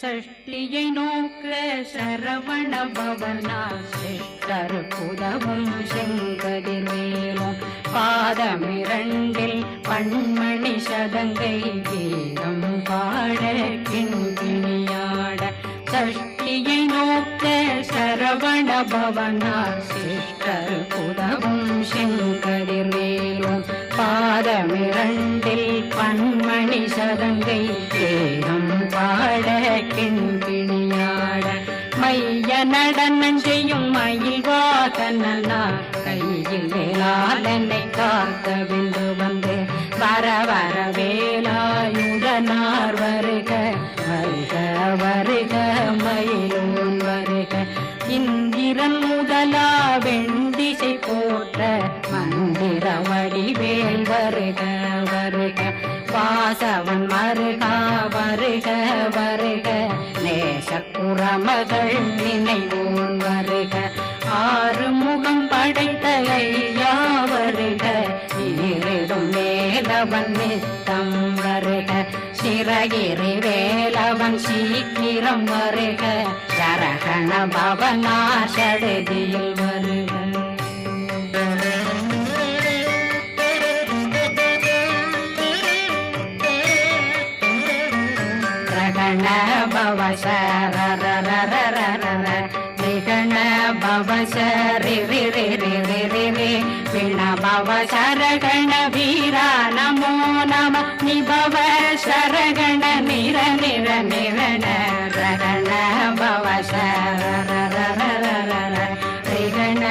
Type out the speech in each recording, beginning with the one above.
சஷ்டியை நோக்க சரவண பவனா சிஷ்டர் புதவும் செங்கதிர்வேலும் பாதமிரண்டில் பண்மணி சதங்கை கீதம் பாட கிண்கிணியாட சஷ்டியை நோக்க சரவண பவனா சிஷ்டர் புதவும் செங்கதிர்வேலும் பாதமிரண்டில் பண்மணி சதங்கை கீதம் பாட கிண்கிணியாட மைய நடனம் செய்யும் மயில் வாகனார் கையில் வேளாளனை காக்க விந்து வந்து வர வர வேலாயுதனார் வருக வருக வருக மயிலோன் வருக இந்திரன் முதலா வெண்டிசை போற்ற மந்திர வடிவேல் வருக வருக வாசவன் மருகா வருக வருக நேசக்குறமகள் நினைவோன் வருக ஆறு முகம் படைத்த ஐயா வருக ஈரிடும் வேலவன் நித்தம் வருக சிறகிரி வேலவன் சீக்கிரம் வருக சரகண பவனா சடுதியில் வருக பவ சரரரரரர விகண பவ சரி விண பவ சரகண வீரா நமோ நம நிபவ சரகண நிர நிர நிரண ரகண பவ சரரரரரர விகண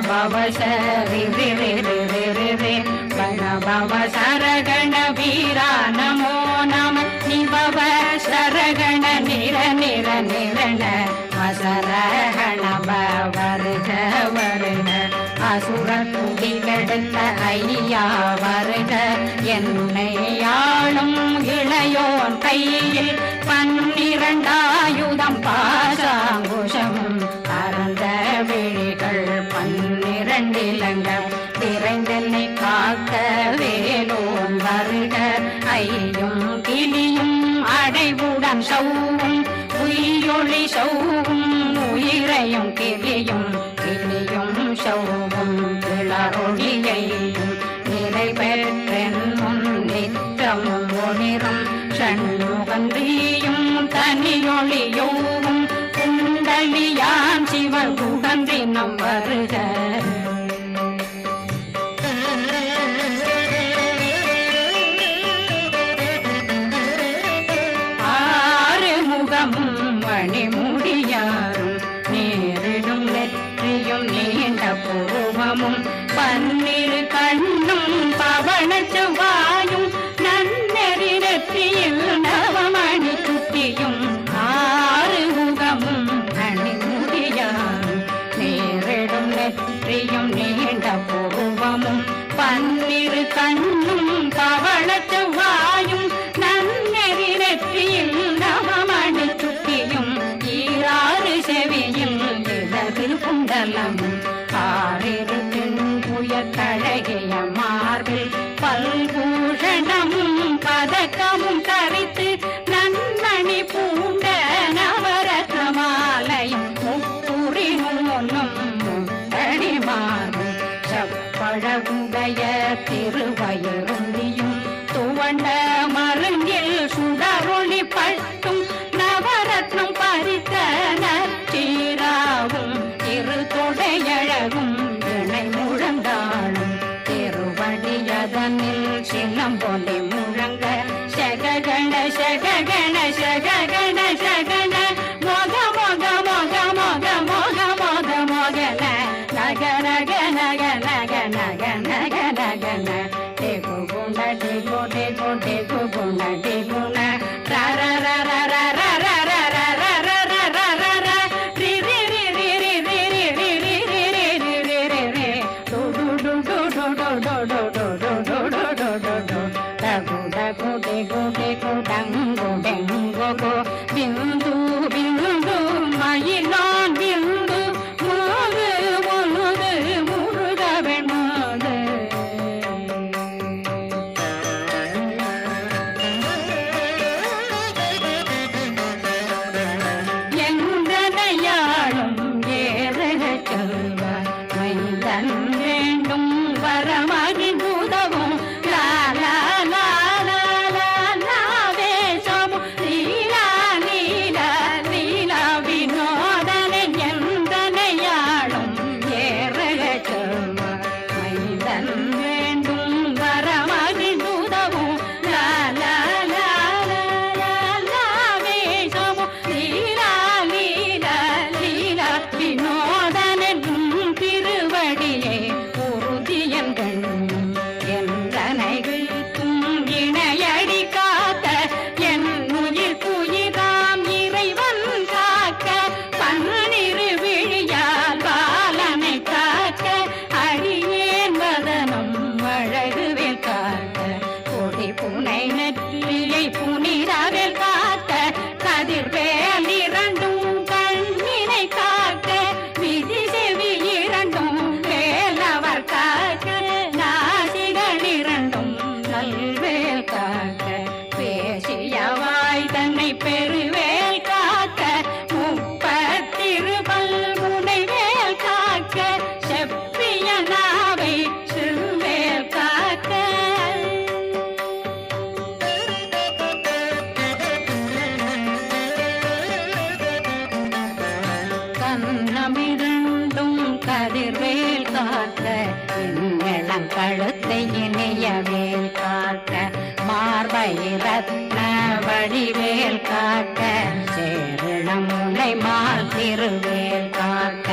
பவ சரி வண பவ சரகண வீரா நமோ நம நிபவ சரகண நிர நிர நிரண வசரகண வருக வருக அசுர குடிகெடுத்த ஐயா வருக என்னை ஆளும் இளையோன் கையில் 12 ஆயுதம் பாசாங்குஷம் பரந்த விழிகள் 12 இலங்கம் விரைந்தென்னை காக்க வேலோன் வருக ஐயும் கிளியும் அடைவுடன் சௌவும் உயிரொளி சௌவும் உயிரையும் கிளியும் கிளியும் சௌவும் கிளரொளியையும் நிலை பெற்றென் முன் நித்தமும் ஒளிரும் சண்முகந்தியும் தனியொளியோவும் குண்டலியான் சிவன் குடந்தினம் வருக மணிமுடியாரும் நேரிடும் நெற்றியும் நீண்ட புருவமும் 12 கண்ணும் பவன செவ்வாயும் நன்னெறி நெற்றியில் நவமணி சுட்டியும் 6 முகமும் மணிமுடியாரும் நேரிடும் நெற்றியும் நீண்ட புருவமும் 12 கண்ணும் பவன செவ்வாயும் நன்னெறி நெற்றியில் நவமணி சுட்டியும் 6 செவியில் இடது குண்டலம் 6 புயத்தழகிய மார்பில் பல்பூஷணமும் பதக்கமும் கரைத்து நன்மணி பூண்ட நவரத்ன மாலையும் முப்புரி நூலும் முத்தடி மார்பும் செப்பழகுடைய திருவயருந்தியும் துவண்ட மருங்கில் சுடரொளி பட்டும் நவரத்னம் பறித்த நச்சீராவும் திருத்தொடையழகும் இணை முழந்தாளும் திருவடியதனில் சிலம்பொலி முழங்க சககண சககண சககண சகண மொக மொக மொக மொக மொக மொக மொகன நக நக நக நக நக நக நகன டேகு குண டேகு டேகு டேகு குண டேகுண ரர ரர ரர ரர பிந்து பிந்து மயிலான் பிந்து முழுது முழுது முருகவன் முழுது தன்னை பெருவேல் காக்க முப்பத்திருபல் முனைவேல் காக்க செப்பிய நாவை சிறுவேல் காக்க கண்ணமிரண்டும் கதிர்வேல் காக்க இளங்கழுத்தை இணையவேல் காக்க மார்பை ரத்ன வடிவேல் காக்க சேரணம் முனை மால் திருவேல் காக்க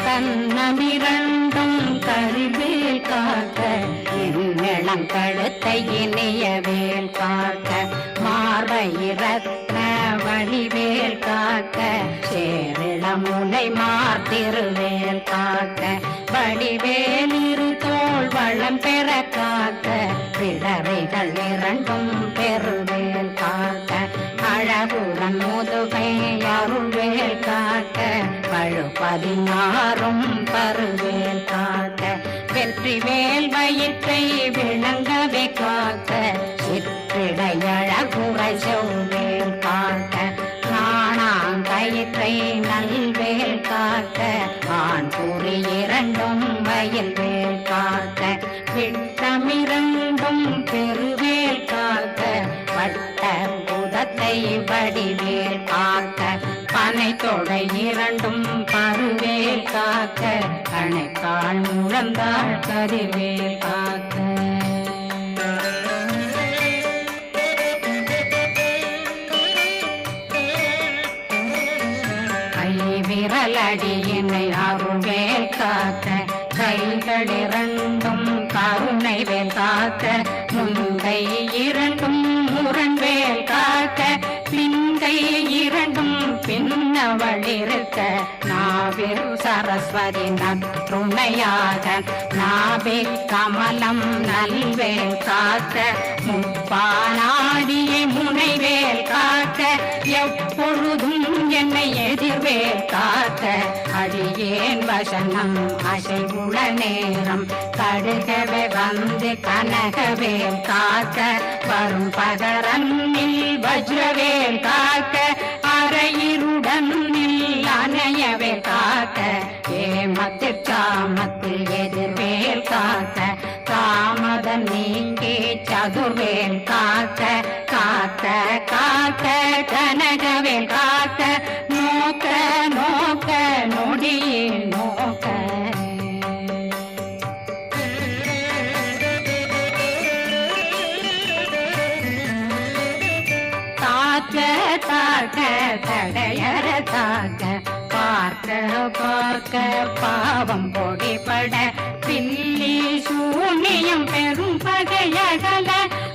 கண்ணமிரண்டும் கதிர்வேல் காக்க இளங்கழுத்தை இணையவேல் காக்க மார்பை ரத்ன வடிவேல் காக்க சேரணம் முனை மால் திருவேல் காக்க வடிவேல் இரு தோள் வளம் பெற காக்க பிடரைகள் இரண்டும் பெருவேல் காக்க அழகுடன் முதுகை அருள்வேல் காக்க பழுப்பதினாரும் பருவேல் காக்க வெற்றிவேல் வயிற்றை விளங்கவே காக்க சிற்றிடையழகுரை செவ்வேல் காக்க நாணாங்கயிற்றை நல்வேல் காக்க ஆண் குறி இரண்டும் வயல்வேல் காக்க விட்டமிரண்டும் பெருவேல் காக்க வட்ட புதத்தை வடிவேல் காக்க பனை தொடை இரண்டும் பருவேல் காக்க கணைக்கால் முழந்தாள் கதிர்வேல் காக்க விரலடியினை அருள்வேல் காக்க கைகள் இரண்டும் கருணை வேல் காக்க முந்தை இரண்டும் முரண்வேல் காக்க பிந்தை இரண்டும் பின்னவளிருக்க நாவில் சரஸ்வதி நற்றுணையாக நாவே கமலம் நல்வேல் காக்க முப்பானாடியை முனைவேல் காக்க எப்பொழுதும் என்னை எதிர்வேல் காக்க அடியேன் வசனம் அசைவுள நேரம் கடுகவே வந்து கனகவேல் காக்க வரும் பகரன்னில் வஜ்ரவேல் காக்க அரையிருடன் அணையவே காக்க ஏமத்தில் சாமத்தில் எதிர்வேல் காக்க தாமதம் நீங்கி சதுர்வேல் காக்க காக்க காக்க கனகவேல் காக்க நோக்க நோக்க நொடியில் நோக்க தாக்க தாக்க தடையற தாக்க பார்க்க பார்க்க பாவம் பொடிபட பில்லி சூனியம் பெரும் பகையகல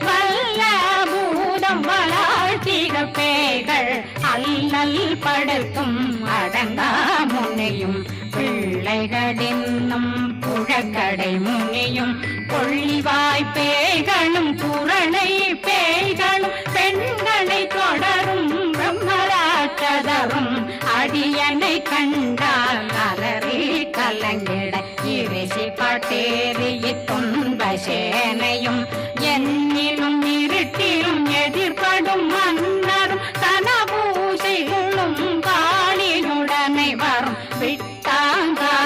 வல்ல பூதம் வளாழ்த்திக பேய்கள் அல்லல் படுத்தும் அடங்கா முனையும் பிள்ளைகளின்னும் புழக்கடை முனியும் கொள்ளிவாய் பேய்களும் புரணை பேய்களும் பெண்களை தொடரும் பிரம்மராட்சதரும் அடியனை கண்டால் அலறி கலங்கிட இரிசி பட்டேறிய துன்ப சேனையும் என்னிலும் இருட்டிலும் எதிர்படும் மன்னரும் கனபூசைகளும் காளியுடனை வரும் விட்டாங்காரரும்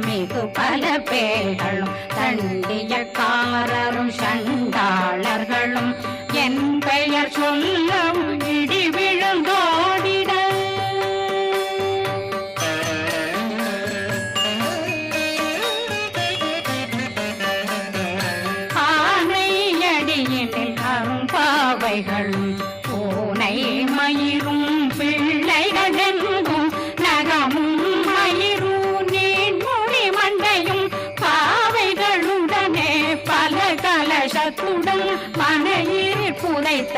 மிகு பல பேர்களும் தண்டியக்காரரும் சண்டாளர்களும் என் பெயர் சொல்லவும் இடி விழுந்தோடிட ஆனையடியினில் அரும்பாவைகளும் பூனை மயிரும் பிள்ளைகளெங்கும் நகமும் மயிரும் நீர்மொழி மண்டையும் பாவைகளுடனே பல கலசத்துடன் மனையில் புதைத்த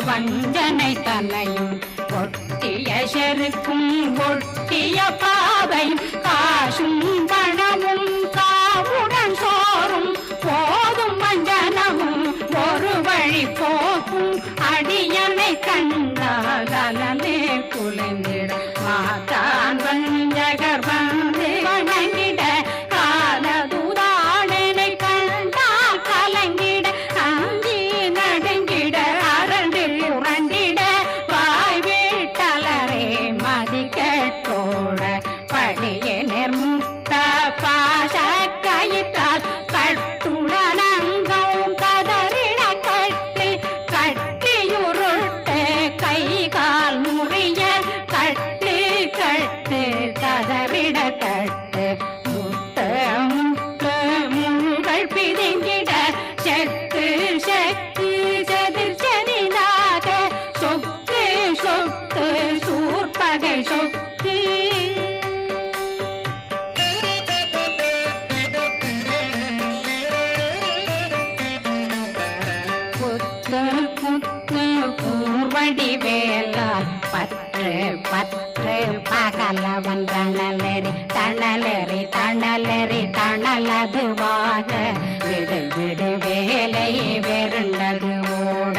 வஞ்சனை தன்னையும் ஒட்டிய செருக்கும் ஒட்டிய பாவையும் காசும் பணமும் காவுடன் சோறும் போதும் வஞ்சனமும் ஒரு வழி போக்கும் அடியனை கண்டாலே குலைந்திட மாதான் வஞ்சகர் வந்து வணங்கிட காலதுதாடனை கண்டால் கலங்கிட அங்கி நடுங்கிட அரண்டு புரண்டிட வா வகை சொத்து பூர்வடி வேலால் பற்று பற்று பகலவன் தணலெறி தணலெறி தணலெறி தணலதுவாக விடு விடு வேலை வெருண்டது ஓட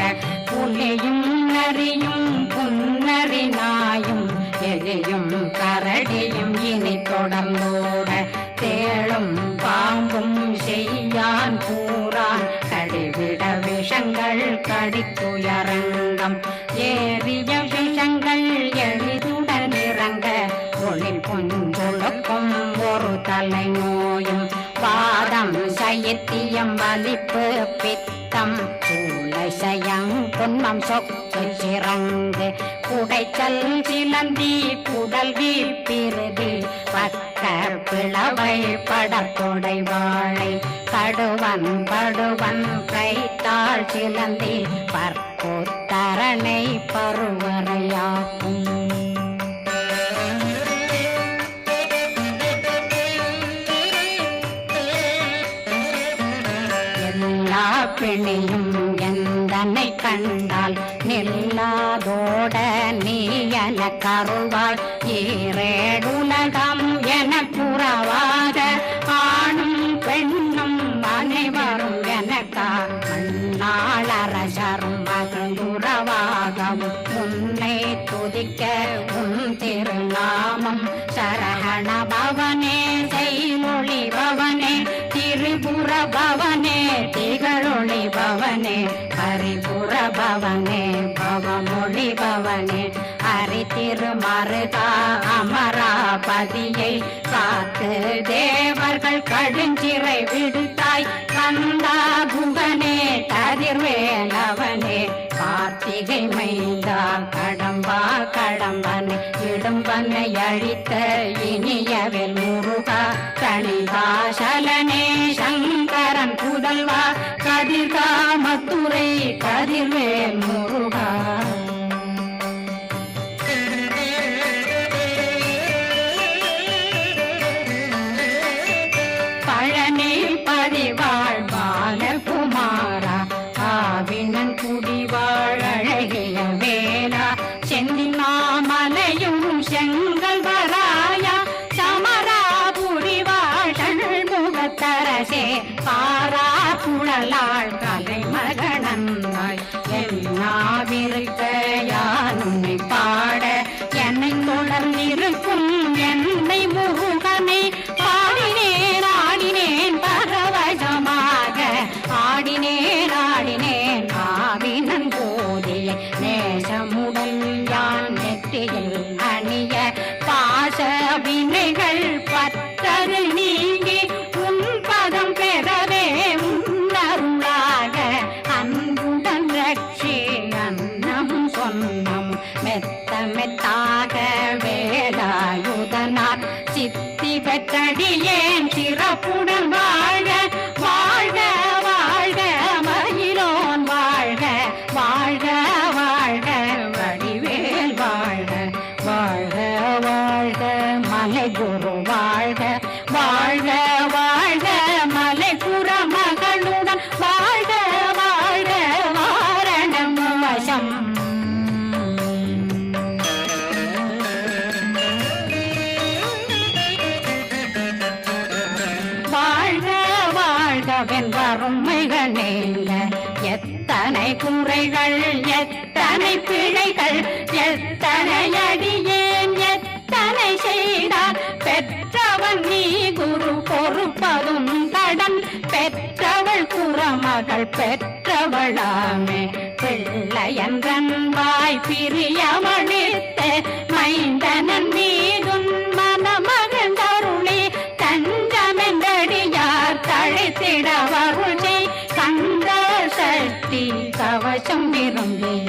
புலியும் நரியும் புன்னறி நாயும் எலியும் கரடியும் இனி தொடர்ந்தோட தேளும் பாம்பும் செய்யான் கூறான் கடிவிட விஷங்கள் கடித்துயரங்கம் ஏறிய விஷங்கள் எளிதுடன் இறங்க ஒளில் கொஞ்சொழுக்கும் ஒரு தலை நோயும் வாதம் சைத்தியம் வலிப்பு பித்தம் சூளை சயம் துன்பம் சொக்கு சிறங்கு குடைச்சல் சிலந்தி குடல் வீப்பிருதி பக்க பிளவை படத்தொடை வாழை கடுவன் படுவன் கைத்தாள் சிலந்தி பற்போத்தரணை பருவரையாக்கும் பிணியும் எந்தனை கண்டால் நில்லாதோட நீ என கருவாள் ஈரேடுலகம் என புறவாத ஆணும் பெண்ணும் அனைவரும் எனக்கா மண்ணாளரசரும் மகிழ்ந்துறவாகவும் உன்னை துதிக்க உன் திருநாமம் சரகண பவனே செய்மொழி பவனே திரிபுர பவனே திகழொளி பவனே ஹரிபுர பவனே பவமொழி பவனே ஹரி திருமருகா அமராபதியை காத்து தேவர்கள் கடுஞ்சிறை விடுத்தாய் கந்தா குகனே கதிர்வேலவனே கார்த்திகை மைந்தா கடம்பா கடம்பனை இடும்பனை அழித்த இனியவில் முருகா கணிகாசலனே சங்கரன் புதல்வா கதிர்காமத்துறை கதிர்வேல் முருகா பழனி பதிவாழ் பாலகுமாரா ஆவினன் குடிவாழ் அழகிய வேலா செந்தினாமலையும் செங்கல் வராயா சமராபுரிவாழ் முகத்தரசே பாரா குழலாள் கலை மகனந்தாய் என்னாவிருக்க யானுன்னை பாட என்னை தொடர்ந்திருக்கும் என்னை முருகனை பாடினேன் ஆடினேன் பரவசமாக ஆடினேன் ஆடினேன் ஆவினன் போதிய நேசமுடன் யான் நெற்றியில் அணிய பாச வினைகள் பற்றரு நீங்கி உன் பதம் பெறவே உன்னருளாக அன்புடன் ரட்சி அன்னம் சொன்னம் மெத்த மெத்தாக வேலாயுதனார் சித்தி பெற்றடியேன் சிறப்புடன் வாழ்க வாழ்க வாழ்க மகிழோன் வாழ்க வாழ்க வாழ்க வடிவேல் வாழ்க வாழ்க வாழ்க மலை குரு வாழ்க வாழ்க வாழ்க மலை புற மகளுடன் வாழ்க வாழ்க வாரணம் வசம் வாழ்க வாழ்கவென் வறுமைகள் நீங்க எத்தனை குறைகள் எத்தனை பிழைகள் எத்தனை அடியேன் எத்தனை செய்தார் பெற்றவன் நீ குரு பொறுப்பதும் கடன் பெற்றவள் குறமகள் பெற்றவளாமே பிள்ளையன்றன் வாய் பிரியமளித்த மைந்தனன் மீதும் மனமகந்தருளி தஞ்சமென்றடியார் தழைத்திட வருளை கந்த சக்தி கவசம் விரும்பிய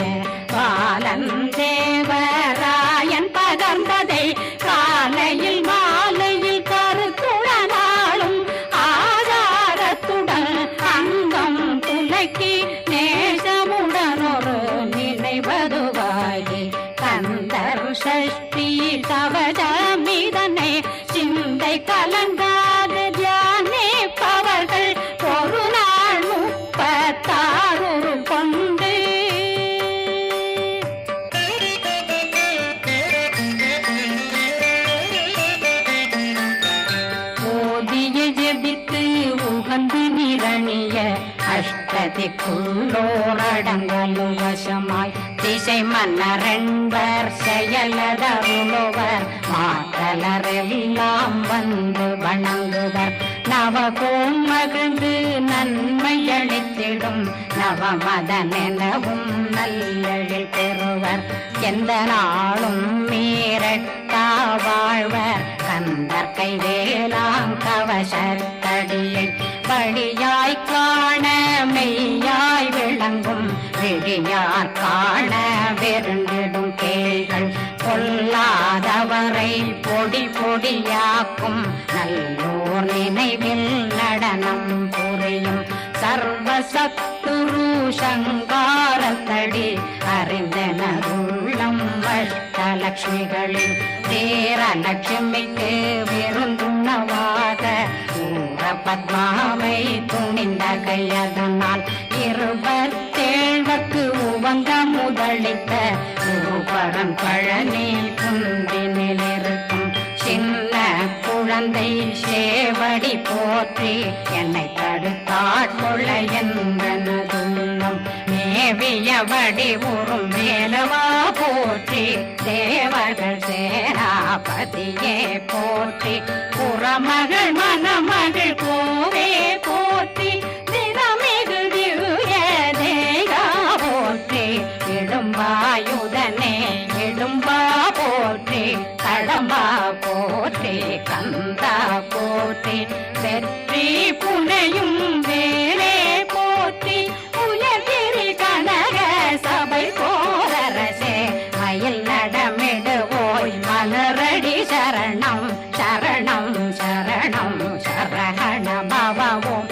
பாலன் தேவராயன் பகர்ந்ததை காலையில் மாலையில் கருத்துடனாலும் ஆதாரத்துடன் அங்கம் துலக்கி நேசமுடன் ஒரு நினைவதுவாகி கந்தர் சஷ்டி கவசமிதனை சிந்தை கலங்காத தியானிப்பவர்கள் ஒரு நாள் 36 கொண்டு ஓதிய ஜெபித்து உகந்து நிரணிய அஷ்டதிக்குள்ளோரடங்கலும் வசமாய் திசை மன்னரென்பர் செயலதருளுவர் மாத்தலரெல்லாம் வந்து வணங்குவர் நவகோம் மகிழ்ந்து நன்மையளித்திடும் நவமதனெனவும் நல்லெழில் பெறுவர் எந்த நாளும் மீறட்டா வாழ்வர் கந்தர் கைவேலாம் கவசத்தடியை வழியாய் காண மெய்யாய் விளங்கும் விழியார் காண வெருண்டிடும் கேள்கள் பொல்லாதவரை பொடி பொடியாக்கும் நல்லோர் நினைவில் நடனம் புரியும் சர்வசத்துரு சங்காரத்தடி அறிந்தனருள்ளம் அஷ்டலட்சுமிகளில் தேரலட்சுமிக்கு விருந்துணவாக ஊர பத்மாவை துணிந்த கையதனால் 27 உவங்க முதலித்த குருபரம் பழனி குந்தினில் இருக்கும் சின்ன குழந்தை சேவடி போற்றி என்னை தடுத்தாட்கொள்ள என்பனதுள்ளம் மேவியபடி உறும் மேலவா போற்றி தேவர்கள் சேனாபதியே போற்றி புறமகள் மணமகள் கோவே போற்றி தினமிகு திவ்ய தேகா போற்றி இடும்பாயுதனே இடும்பா போற்றி கடம்பா போற்றி கந்தா போற்றி வெற்றி புனையும் வேலே போற்றி உயர்திரி கனக சபை போரரசே மயில் நடமிடுவோய் மலரடி சரணம் சரணம் சரணம் சரஹண பவ ஓம்